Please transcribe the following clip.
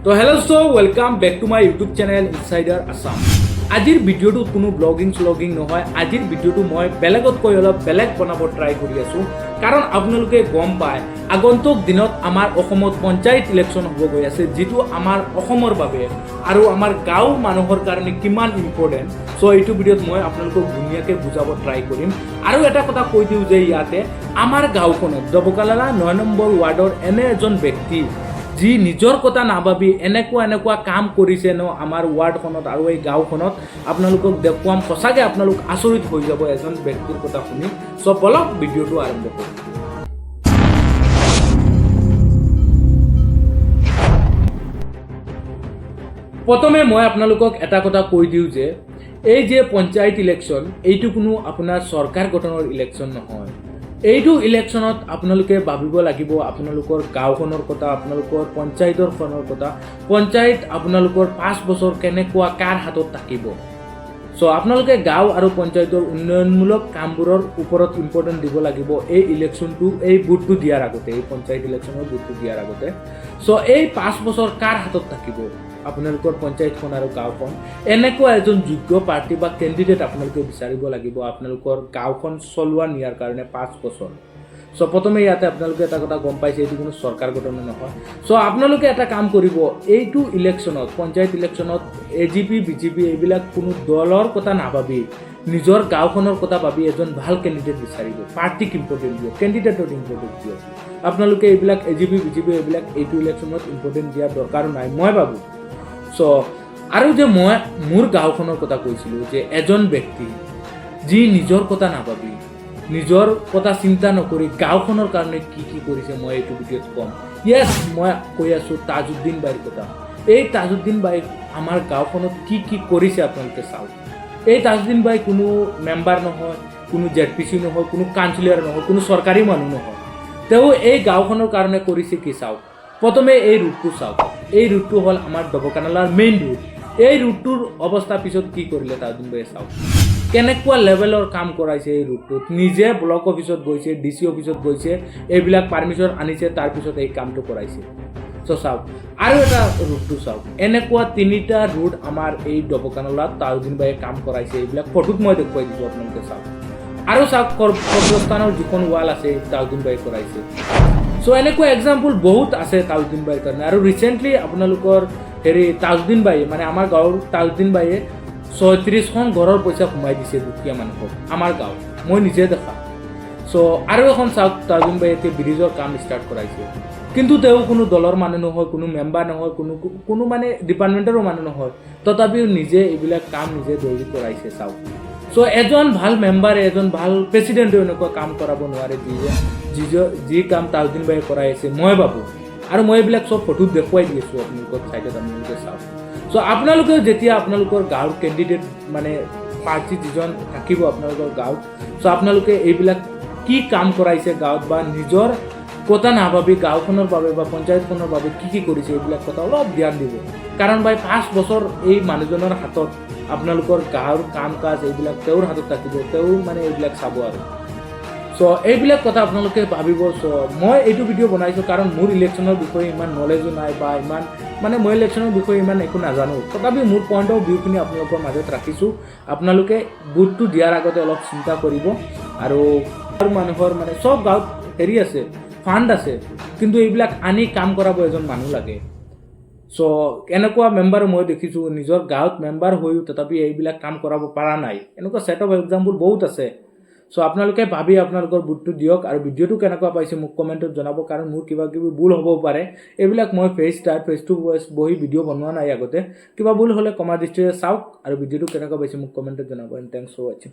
তো hello' so welcome back to my YouTube channel Insider Assam. আজিৰ ভিডিঅ'টোত কোনো ব্লগিং নহয়। আজিৰ ভিডিঅ'টো মই বেলেগতকৈ অলপ বেলেগ বনাব ট্ৰাই কৰি আছোঁ, কাৰণ আপোনালোকে গম পায় আগন্তুক দিনত আমাৰ অসমত পঞ্চায়ত ইলেকশ্যন হ'ব গৈ আছে, যিটো আমাৰ অসমৰ বাবে আৰু আমাৰ গাঁও মানুহৰ কাৰণে কিমান ইম্পৰ্টেণ্ট। চ' এইটো ভিডিঅ'ত মই আপোনালোকক ধুনীয়াকৈ বুজাব ট্ৰাই কৰিম। আৰু এটা কথা কৈ দিওঁ যে ইয়াতে আমাৰ গাঁওখনত ডবকালালা 9 নম্বৰ ৱাৰ্ডৰ এনে এজন ব্যক্তি যি নিজৰ কথা নাভাবি এনেকুৱা কাম কৰিছে ন আমাৰ ৱাৰ্ডখনত আৰু এই গাঁওখনত, আপোনালোকক দেখুৱাম। সঁচাকৈ আপোনালোক আচৰিত হৈ যাব এজন ব্যক্তিৰ কথা শুনি। চ' বলক ভিডিঅ'টো আৰম্ভ কৰোঁ। প্ৰথমে মই আপোনালোকক এটা কথা কৈ দিওঁ যে এই যে পঞ্চায়ত ইলেকশ্যন, এইটো কোনো আপোনাৰ চৰকাৰ গঠনৰ ইলেকশ্যন নহয়। এইটো ইলেকশ্যনত আপোনালোকে ভাবিব লাগিব আপোনালোকৰ গাঁওখনৰ কথা, আপোনালোকৰ পঞ্চায়তৰখনৰ কথা। পঞ্চায়ত আপোনালোকৰ 5 বছৰ কেনেকুৱা কাৰ হাতত থাকিব। চ' আপোনালোকে গাঁও আৰু পঞ্চায়তৰ উন্নয়নমূলক কামবোৰৰ ওপৰত ইম্পৰ্টেণ্ট দিব লাগিব এই ইলেকশ্যনটো, এই ভোটটো দিয়াৰ আগতে, এই পঞ্চায়ত ইলেকশ্যনৰ ভোটটো দিয়াৰ আগতে। চ' এই 5 বছৰ কাৰ হাতত থাকিব আপোনালোকৰ পঞ্চায়তখন আৰু গাঁওখন। এনেকুৱা এজন যোগ্য প্ৰাৰ্থী বা কেণ্ডিডেট আপোনালোকে বিচাৰিব লাগিব আপোনালোকৰ গাঁওখন চলোৱা নিয়াৰ কাৰণে 5 বছৰ। চ' প্ৰথমে ইয়াতে আপোনালোকে এটা কথা গম পাইছে, এইটো কোনো চৰকাৰ গঠন নহয়। চ' আপোনালোকে এটা কাম কৰিব, এইটো ইলেকশ্যনত, পঞ্চায়ত ইলেকশ্যনত AGP BJP এইবিলাক কোনো দলৰ কথা নাভাবি নিজৰ গাঁওখনৰ কথা ভাবি এজন ভাল কেণ্ডিডেট বিচাৰিব। পাৰ্টিক ইম্পৰ্টেণ্ট দিয়ক, কেণ্ডিডেটত ইম্পৰ্টেণ্ট দিয়ক। আপোনালোকে এইবিলাক AGP BJP এইবিলাক এইটো ইলেকশ্যনত ইম্পৰ্টেণ্ট দিয়াৰ দৰকাৰ নাই মই ভাবোঁ। চ' আৰু যে মই মোৰ গাঁওখনৰ কথা কৈছিলোঁ যে এজন ব্যক্তি যি নিজৰ কথা নাভাবি, নিজৰ কথা চিন্তা নকৰি গাঁওখনৰ কাৰণে কি কৰিছে মই এইটো ভিডিঅ'ত ক'ম। য়েছ, মই কৈ আছোঁ তাজউদ্দিন বাইৰ কথা। এই তাজউদ্দিন বাই আমাৰ গাঁওখনত কি কৰিছে আপোনালোকে চাওক। এই তাজউদ্দিন বাই কোনো মেম্বাৰ নহয়, কোনো ZPC নহয়, কোনো কাউন্সিলৰ নহয়, কোনো চৰকাৰী মানুহ নহয়। তেওঁ এই গাঁওখনৰ কাৰণে কৰিছে কি চাওক। প্ৰথমে এই ৰুটটো চাওক। এই ৰুটটো হ'ল আমাৰ ডবকানালাৰ মেইন ৰুট। এই ৰুটটোৰ অৱস্থা পিছত কি কৰিলে তাজউদ্দিন বায়ে চাওক। কেনেকুৱা লেভেলৰ কাম কৰাইছে এই ৰুটটোত। নিজে ব্লক অফিচত গৈছে, DC অফিচত গৈছে, এইবিলাক পাৰ্মিশ্যন আনিছে, তাৰপিছত এই কামটো কৰাইছে। চ' চাওক আৰু এটা ৰুটটো চাওক। এনেকুৱা 3টা ৰুট আমাৰ এই ডবকানালাত তাজউদ্দিন বায়ে কাম কৰাইছে। এইবিলাক ফটোত মই দেখুৱাই দিছোঁ, আপোনালোকে চাওক। আৰু চাওক কৰ্মস্থানৰ যিখন ৱাল আছে তাজউদ্দিন বায়ে কৰাইছে। চ' এনেকুৱা এক্সাম্পল বহুত আছে তাজউদ্দিন বাইৰ কাৰণে। আৰু ৰিচেণ্টলি আপোনালোকৰ তাজউদ্দিন বায়ে মানে আমাৰ গাঁৱৰ তাজউদ্দিন বায়ে 36খন ঘৰৰ পইচা সোমাই দিছে দুখীয়া মানুহক আমাৰ গাঁৱত, মই নিজে দেখা। চ' আৰু এখন চাওক, তাজউদ্দিন বায়ে এতিয়া ব্ৰিজৰ কাম ষ্টাৰ্ট কৰাইছে। কিন্তু তেওঁ কোনো দলৰ মানুহ নহয়, কোনো মেম্বাৰ নহয়, কোনো মানে ডিপাৰ্টমেণ্টৰো মানুহ নহয়, তথাপিও নিজে এইবিলাক কাম নিজে দৌৰি কৰাইছে চাওক। চ' এজন ভাল মেম্বাৰে, এজন ভাল প্ৰেচিডেণ্টেও এনেকুৱা কাম কৰাব নোৱাৰে যি কাম তাজউদ্দিন বায়ে কৰাই আছে মই ভাবোঁ। আৰু মই এইবিলাক চব ফটোত দেখুৱাই দি আছোঁ আপোনালোকৰ চাইডত, আপোনালোকে চাওক। চ' আপোনালোকেও যেতিয়া আপোনালোকৰ গাঁৱৰ কেণ্ডিডেট মানে প্ৰাৰ্থী যিজন থাকিব আপোনালোকৰ গাঁৱত, চ' আপোনালোকে এইবিলাক কি কাম কৰাইছে গাঁৱত বা নিজৰ কথা নাভাবি গাঁওখনৰ বাবে বা পঞ্চায়তখনৰ বাবে কি কৰিছে এইবিলাক কথা অলপ ধ্যান দিব। কাৰণ ভাই 5 বছৰ এই মানুহজনৰ হাতত আপোনালোকৰ গাঁৱৰ কাম কাজ এইবিলাক তেওঁৰ হাতত থাকিব, তেওঁ মানে এইবিলাক চাব আৰু। চ' এইবিলাক কথা আপোনালোকে ভাবিব। চ' মই এইটো ভিডিঅ' বনাইছোঁ কাৰণ মোৰ ইলেকশ্যনৰ বিষয়ে ইমান নলেজো নাই বা ইমান মানে মই ইলেকশ্যনৰ বিষয়ে ইমান একো নাজানো। তথাপিও মোৰ পইণ্ট অফ ভিউখিনি আপোনালোকৰ মাজত ৰাখিছোঁ। আপোনালোকে ভোটটো দিয়াৰ আগতে অলপ চিন্তা কৰিব। আৰু মানুহৰ মানে চব গাঁৱত আছে, ফাণ্ড আছে, কিন্তু এইবিলাক আনি কাম কৰাব এজন মানুহ লাগে। চ' এনেকুৱা মেম্বাৰ মই দেখিছোঁ নিজৰ গাঁৱত মেম্বাৰ হৈও তথাপি এইবিলাক কাম কৰাব পৰা নাই। এনেকুৱা ছেট অফ এক্সাম্পল বহুত আছে। চ' আপোনালোকে ভাবি আপোনালোকৰ ভোটটো দিয়ক। আৰু ভিডিঅ'টো কেনেকুৱা পাইছে মোক কমেণ্টত জনাব, কাৰণ মোৰ কিবা ভুল হ'বও পাৰে। এইবিলাক মই ফেচ টু ফেচ বহি ভিডিঅ' বনোৱা নাই আগতে। কিবা ভুল হ'লে কমা দৃষ্টিৰে চাওক। আৰু ভিডিঅ'টো কেনেকুৱা পাইছে মোক কমেণ্টত জনাব। এণ্ড থেংকছ ফৰ ৱাচিং।